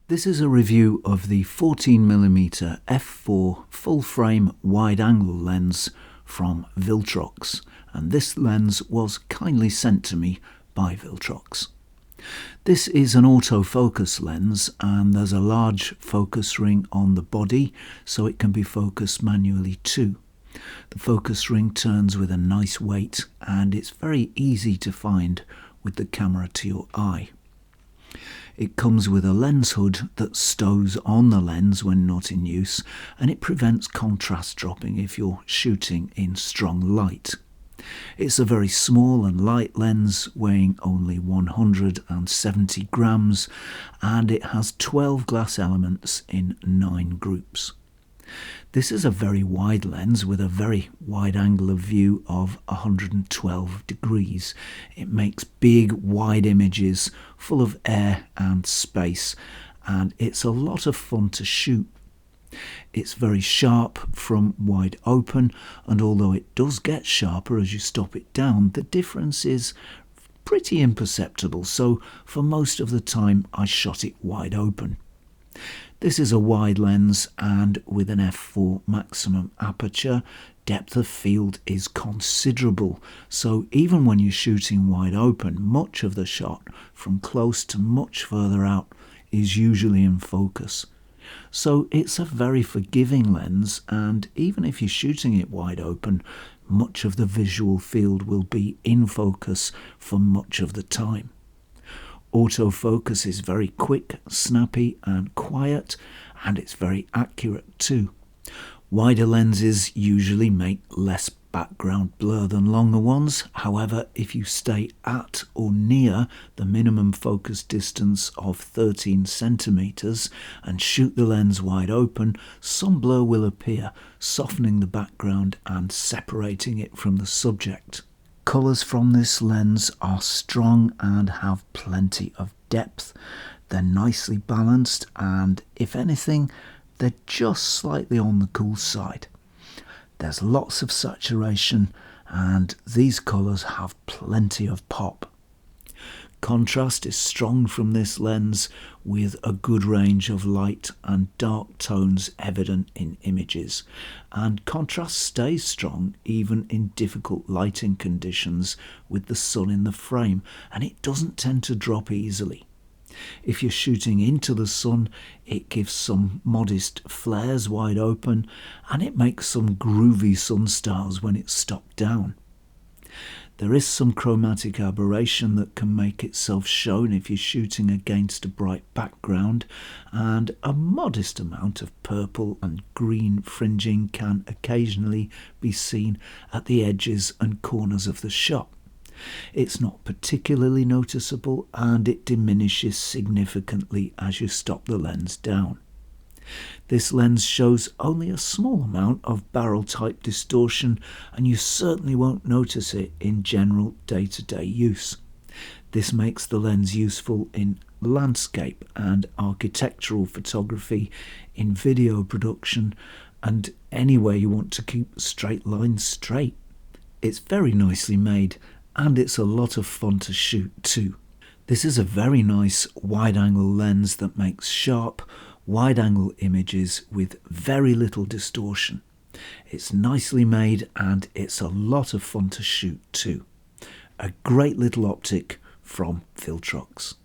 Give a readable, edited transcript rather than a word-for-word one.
This is a review of the 14mm f4 full-frame wide-angle lens from Viltrox, and this lens was kindly sent to me by Viltrox. This is an autofocus lens, and there's a large focus ring on the body so it can be focused manually too. The focus ring turns with a nice weight and it's very easy to find with the camera to your eye. It comes with a lens hood that stows on the lens when not in use, and it prevents contrast dropping if you're shooting in strong light. It's a very small and light lens, weighing only 170 grams, and it has 12 glass elements in 9 groups. This is a very wide lens with a very wide angle of view of 112 degrees. It makes big, wide images full of air and space, and it's a lot of fun to shoot. It's very sharp from wide open, and although it does get sharper as you stop it down, the difference is pretty imperceptible, so for most of the time I shot it wide open. This is a wide lens, and with an f4 maximum aperture, depth of field is considerable, so even when you're shooting wide open, much of the shot from close to much further out is usually in focus. So it's a very forgiving lens, and even if you're shooting it wide open, much of the visual field will be in focus for much of the time. Autofocus is very quick, snappy and quiet, and it's very accurate too. Wider lenses usually make less background blur than longer ones. However, if you stay at or near the minimum focus distance of 13 centimeters and shoot the lens wide open, some blur will appear, softening the background and separating it from the subject. Colours from this lens are strong and have plenty of depth. They're nicely balanced, and if anything, they're just slightly on the cool side. There's lots of saturation, and these colours have plenty of pop. Contrast is strong from this lens, with a good range of light and dark tones evident in images, and contrast stays strong even in difficult lighting conditions with the sun in the frame, and it doesn't tend to drop easily. If you're shooting into the sun, it gives some modest flares wide open, and it makes some groovy sun stars when it's stopped down. There is some chromatic aberration that can make itself shown if you're shooting against a bright background, and a modest amount of purple and green fringing can occasionally be seen at the edges and corners of the shot. It's not particularly noticeable, and it diminishes significantly as you stop the lens down. This lens shows only a small amount of barrel type distortion, and you certainly won't notice it in general day-to-day use. This makes the lens useful in landscape and architectural photography, in video production, and anywhere you want to keep straight lines straight. It's very nicely made, and it's a lot of fun to shoot too. This is a very nice wide-angle lens that makes sharp, wide-angle images with very little distortion. It's nicely made, and it's a lot of fun to shoot too. A great little optic from Viltrox.